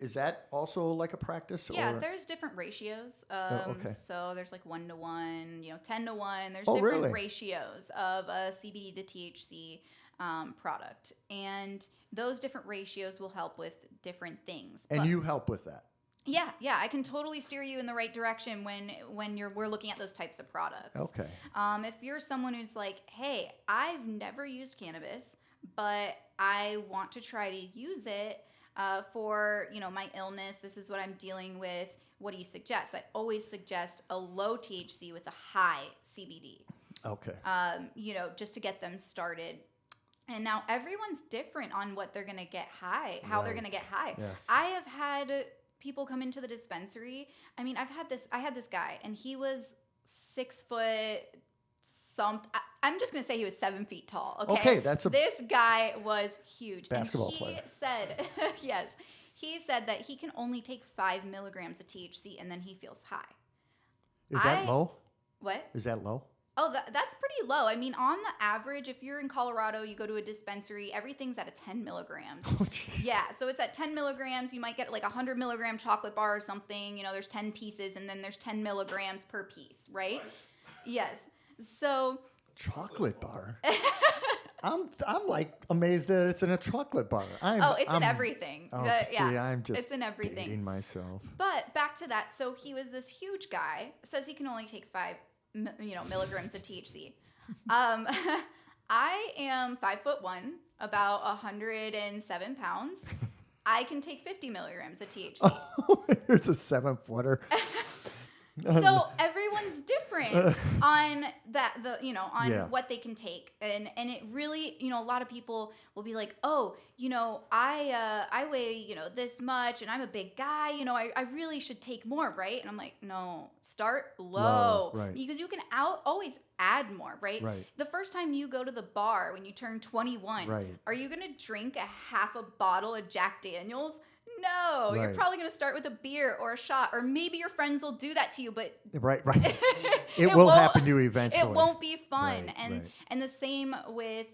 Is that also like a practice? Yeah, or? there's different ratios. Okay. So there's like 1-to-1, 10-to-1. There's different really? ratios of a CBD to THC product. And those different ratios will help with different things. And you help with that? Yeah, I can totally steer you in the right direction when we're looking at those types of products. Okay. If you're someone who's like, hey, I've never used cannabis, but I want to try to use it for my illness. This is what I'm dealing with. What do you suggest? I always suggest a low THC with a high CBD. Okay. Just to get them started. And now everyone's different on what they're going to get high, how they're going to get high. Yes. I have had people come into the dispensary. I mean, I had this guy and he was 6 foot something. I'm just going to say he was 7 feet tall. Okay. This guy was huge. Basketball and player. Said, yes, he said that he can only take 5 milligrams of THC and then he feels high. Is that low? What? Is that low? Oh, that's pretty low. I mean, on the average, if you're in Colorado, you go to a dispensary, everything's at a 10 milligrams. Oh, jeez. Yeah, so it's at 10 milligrams. You might get like a 100 milligram chocolate bar or something. You know, there's 10 pieces, and then there's 10 milligrams per piece, right? Yes. So chocolate bar. I'm like amazed that it's in a chocolate bar. It's in everything. Oh, see, I'm just it's in everything. dating myself. But back to that. So he was this huge guy. Says he can only take 5 milligrams of THC. I am 5'1", about 107 pounds. I can take 50 milligrams of THC. Here's a 7-footer. So everyone's different on that, what they can take, and it really, a lot of people will be like, oh, I weigh, this much, and I'm a big guy, I really should take more, right? And I'm like, no, start low, right? Because you can always add more, right? The first time you go to the bar when you turn 21, right, are you gonna drink a half a bottle of Jack Daniels? No, you're probably going to start with a beer or a shot, or maybe your friends will do that to you, but right. It will happen to you eventually. It won't be fun. Right. And the same with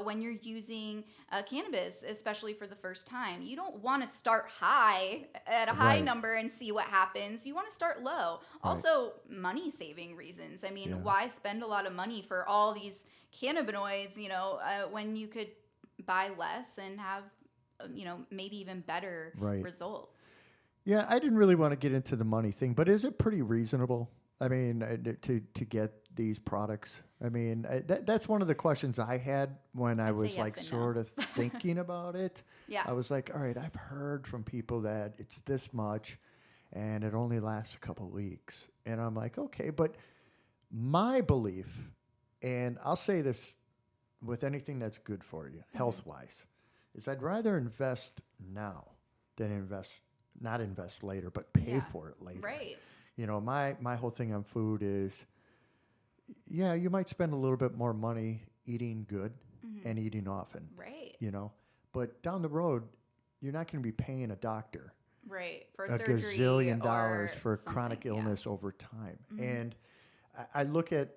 when you're using cannabis, especially for the first time. You don't want to start high at a high number and see what happens. You want to start low. Also, money saving reasons. I mean, why spend a lot of money for all these cannabinoids, when you could buy less and have maybe even better results. Yeah, I didn't really want to get into the money thing, but is it pretty reasonable? I mean, to get these products. I mean, that's one of the questions I had when I was like sort of thinking about it. Yeah. I was like, all right, I've heard from people that it's this much and it only lasts a couple weeks. And I'm like, okay, but my belief, and I'll say this with anything that's good for you, health-wise, is I'd rather invest now than not invest later, but pay for it later. Right. My whole thing on food is, you might spend a little bit more money eating good and eating often. Right. But down the road, you're not going to be paying a doctor. Right. For a surgery gazillion dollars for something, chronic illness over time. And I look at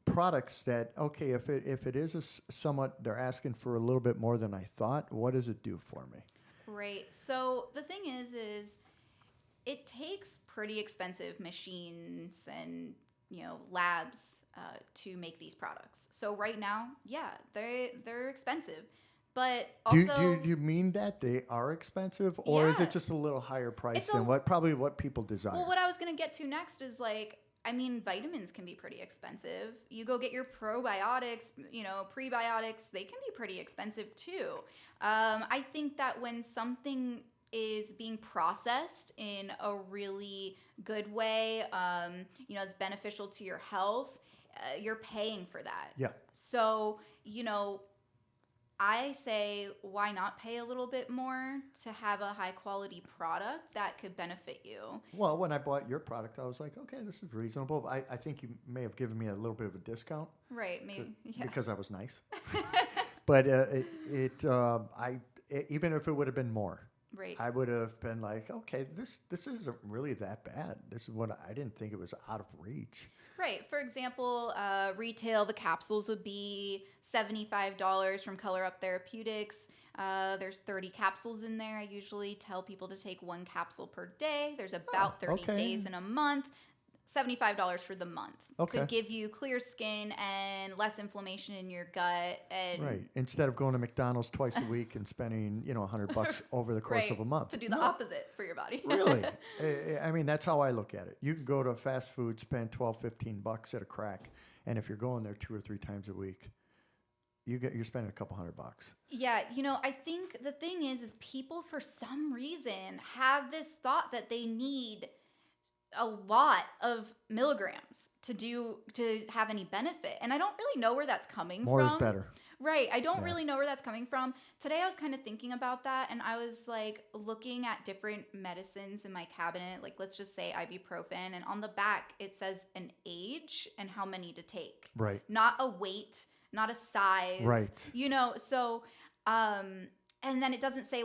products that, okay, if it is somewhat, they're asking for a little bit more than I thought, what does it do for me? Right. So the thing is it takes pretty expensive machines and, labs to make these products. So right now, they're expensive. But also, do you mean that they are expensive, or is it just a little higher price than what people desire? Well, what I was going to get to next is vitamins can be pretty expensive. You go get your probiotics, prebiotics, they can be pretty expensive too. I think that when something is being processed in a really good way, it's beneficial to your health, you're paying for that. Yeah. So, I say, why not pay a little bit more to have a high quality product that could benefit you? Well, when I bought your product, I was like, okay, this is reasonable. I think you may have given me a little bit of a discount. Right, maybe. Because I was nice. But even if it would have been more, I would have been like, okay, this isn't really that bad. This is what I didn't think it was out of reach. Right. For example, retail, the capsules would be $75 from Color Up Therapeutics. There's 30 capsules in there. I usually tell people to take 1 capsule per day. There's about 30 days in a month. $75 for the month. Could give you clear skin and less inflammation in your gut. And Instead of going to McDonald's twice a week and spending, $100 over the course of a month. To do the opposite for your body. Really? I mean, that's how I look at it. You can go to fast food, spend $12, $15 at a crack, and if you're going there 2 or 3 times a week, you're spending a couple $100. Yeah, I think the thing is people for some reason have this thought that they need a lot of milligrams to have any benefit. And I don't really know where that's coming from. More is better. Right. I don't really know where that's coming from. Today I was kind of thinking about that, and I was looking at different medicines in my cabinet, let's just say ibuprofen, and on the back it says an age and how many to take. Right. Not a weight, not a size. Right. So and then it doesn't say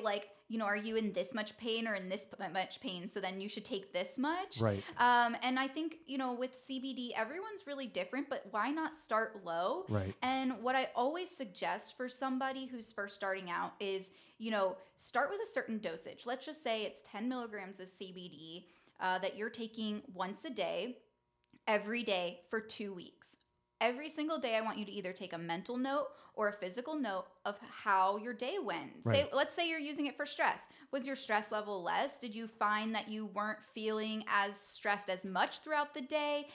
are you in this much pain or in this much pain? So then you should take this much. Right. And I think, with CBD, everyone's really different, but why not start low? Right. And what I always suggest for somebody who's first starting out is, start with a certain dosage. Let's just say it's 10 milligrams of CBD that you're taking once a day, every day for 2 weeks. Every single day, I want you to either take a mental note or a physical note of how your day went. Right. Let's say you're using it for stress. Was your stress level less? Did you find that you weren't feeling as stressed as much throughout the day?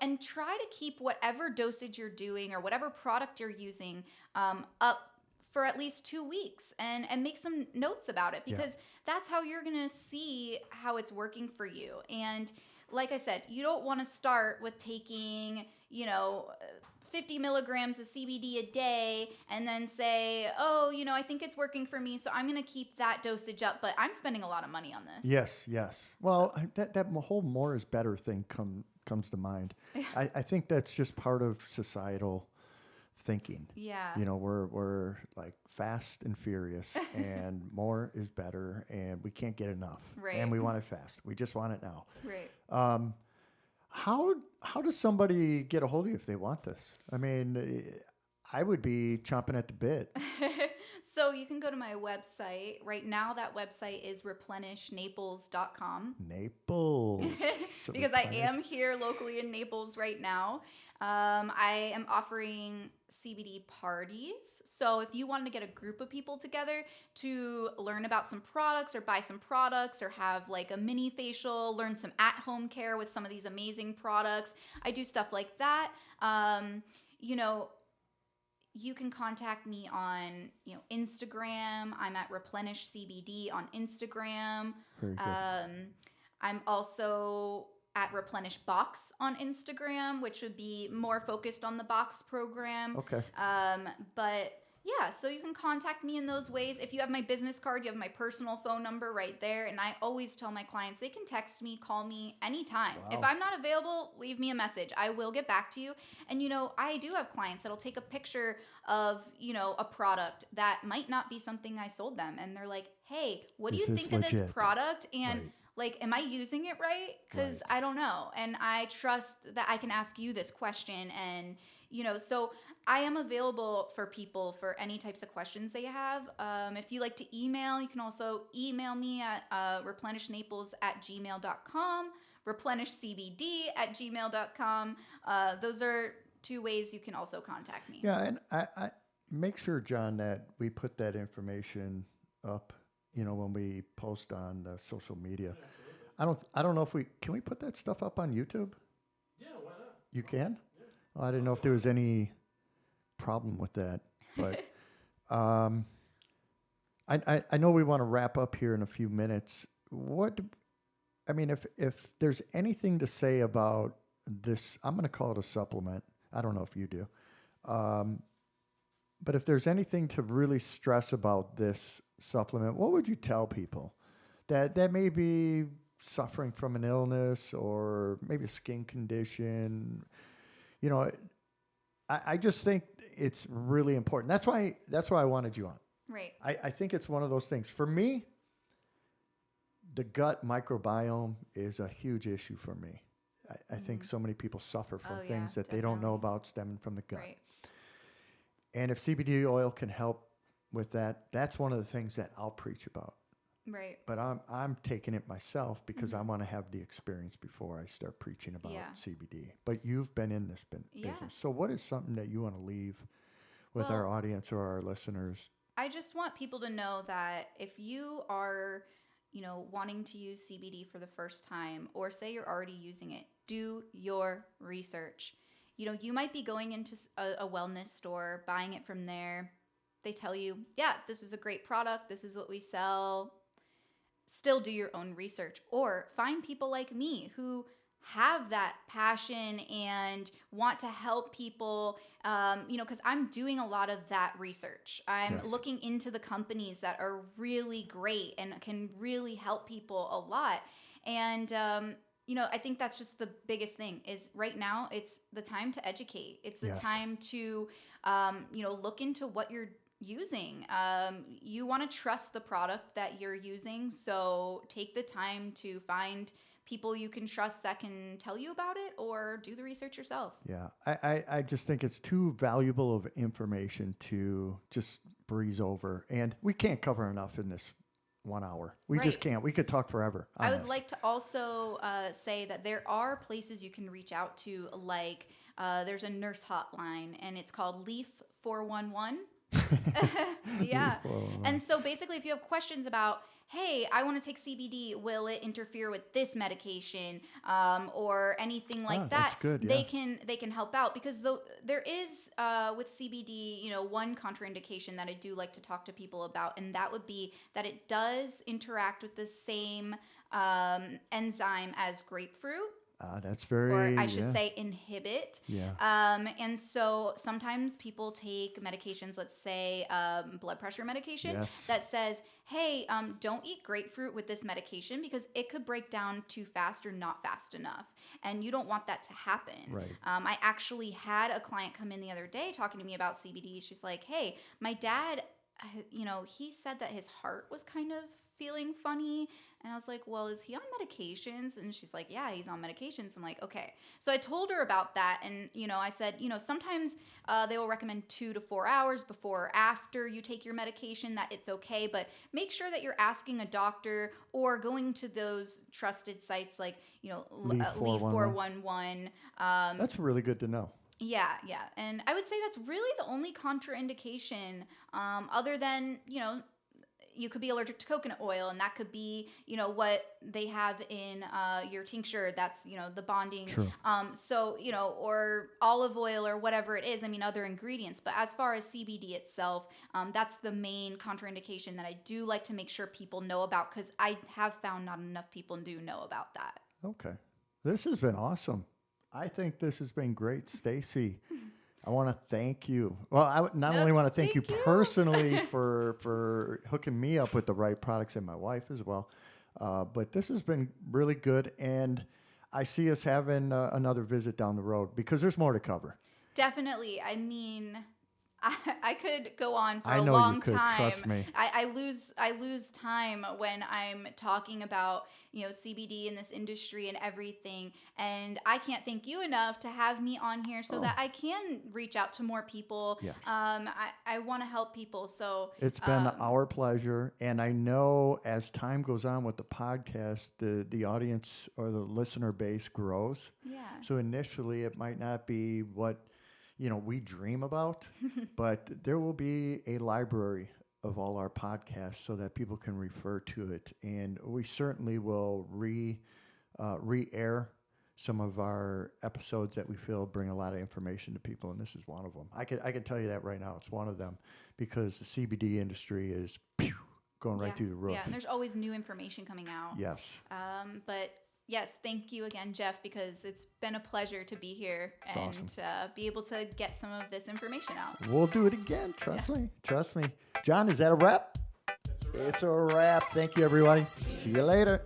And try to keep whatever dosage you're doing or whatever product you're using up for at least 2 weeks and make some notes about it, because that's how you're going to see how it's working for you. And like I said, you don't want to start with taking, 50 milligrams of CBD a day and then say, oh, I think it's working for me, so I'm going to keep that dosage up, but I'm spending a lot of money on this. Yes. Well, that whole more is better thing comes to mind. I think that's just part of societal thinking. Yeah. We're like fast and furious, and more is better, and we can't get enough. Right. And we want it fast. We just want it now. Right. How does somebody get a hold of you if they want this? I mean, I would be chomping at the bit. So you can go to my website. Right now, that website is replenishnaples.com. Naples. Because I am here locally in Naples right now. I am offering CBD parties. So if you wanted to get a group of people together to learn about some products or buy some products or have like a mini facial, learn some at-home care with some of these amazing products, I do stuff like that. You can contact me on, Instagram. I'm at Replenish CBD on Instagram. Very good. I'm also at Replenish Box on Instagram, which would be more focused on the box program. Okay. But yeah, so you can contact me in those ways. If you have my business card, you have my personal phone number right there. And I always tell my clients they can text me, call me anytime. Wow. If I'm not available, leave me a message. I will get back to you. And, I do have clients that'll take a picture of, a product that might not be something I sold them. And they're like, hey, what do you think of this product? And Right. like, am I using it right? Because Right. I don't know. And I trust that I can ask you this question. And, so I am available for people for any types of questions they have. If you like to email, you can also email me at replenishnaples@gmail.com, replenishcbd@gmail.com. Those are 2 ways you can also contact me. Yeah, and I make sure, John, that we put that information up, when we post on the social media. Yeah, absolutely. I don't know if can we put that stuff up on YouTube? Yeah, why not? You can? Yeah. Well, I didn't know if there was any problem with that, but I know we want to wrap up here in a few minutes. If there's anything to say about this, I'm going to call it a supplement. I don't know if you do. But if there's anything to really stress about this supplement, what would you tell people that may be suffering from an illness or maybe a skin condition? I just think it's really important. That's why I wanted you on. Right. I think it's one of those things. For me, the gut microbiome is a huge issue for me. I think so many people suffer from things that they don't know about stemming from the gut. Right. And if CBD oil can help with that, that's one of the things that I'll preach about. Right. But I'm taking it myself because I want to have the experience before I start preaching about CBD. But you've been in this business. So what is something that you want to leave with our audience or our listeners? I just want people to know that if you are, wanting to use CBD for the first time, or say you're already using it, do your research. You might be going into a wellness store, buying it from there. They tell you, yeah, this is a great product. This is what we sell. Still do your own research, or find people like me who have that passion and want to help people, because I'm doing a lot of that research. I'm looking into the companies that are really great and can really help people a lot. And, I think that's just the biggest thing is right now it's the time to educate. It's the time to, look into what you're using. You want to trust the product that you're using, so take the time to find people you can trust that can tell you about it, or do the research yourself. Yeah, I just think it's too valuable of information to just breeze over, and we can't cover enough in this 1 hour. We just can't. We could talk forever on I would this. like to also say that there are places you can reach out to, like there's a nurse hotline, and it's called Leaf 411. Yeah. And so basically, if you have questions about, hey, I want to take CBD, will it interfere with this medication, or anything like that? That's good, They can help out, because there is with CBD, one contraindication that I do like to talk to people about, and that would be that it does interact with the same enzyme as grapefruit. That's very, or I should say inhibit. Yeah. And so sometimes people take medications, let's say blood pressure medication, that says, hey, don't eat grapefruit with this medication because it could break down too fast or not fast enough. And you don't want that to happen. Right. I actually had a client come in the other day talking to me about CBD. She's like, hey, my dad, he said that his heart was kind of feeling funny. And I was like, well, is he on medications? And she's like, yeah, he's on medications. I'm like, okay. So I told her about that. And, I said, sometimes they will recommend 2 to 4 hours before or after you take your medication that it's okay. But make sure that you're asking a doctor or going to those trusted sites like, Leaf 411. That's really good to know. Yeah. And I would say that's really the only contraindication, other than, you could be allergic to coconut oil, and that could be, what they have in your tincture. That's, the bonding. True. Or olive oil or whatever it is. I mean, other ingredients. But as far as CBD itself, that's the main contraindication that I do like to make sure people know about, because I have found not enough people do know about that. Okay. This has been awesome. I think this has been great, Stacy. I want to thank you. Well, I not only want to thank you personally for hooking me up with the right products, and my wife as well, but this has been really good, and I see us having another visit down the road because there's more to cover. Definitely. I mean, I could go on for I a know long you could, time. trust me. I lose time when I'm talking about CBD in this industry and everything, and I can't thank you enough to have me on here so that I can reach out to more people. Yes. I want to help people, so it's been our pleasure, and I know as time goes on with the podcast, the audience or the listener base grows. Yeah. So initially, it might not be what we dream about, but there will be a library of all our podcasts so that people can refer to it. And we certainly will re-air some of our episodes that we feel bring a lot of information to people, and this is one of them. I can tell you that right now. It's one of them, because the CBD industry is going right through the roof. Yeah, and there's always new information coming out. Yes. But yes, thank you again, Jeff, because it's been a pleasure to be here and be able to get some of this information out. We'll do it again. Trust me. John, is that a wrap? It's a wrap. Thank you, everybody. See you later.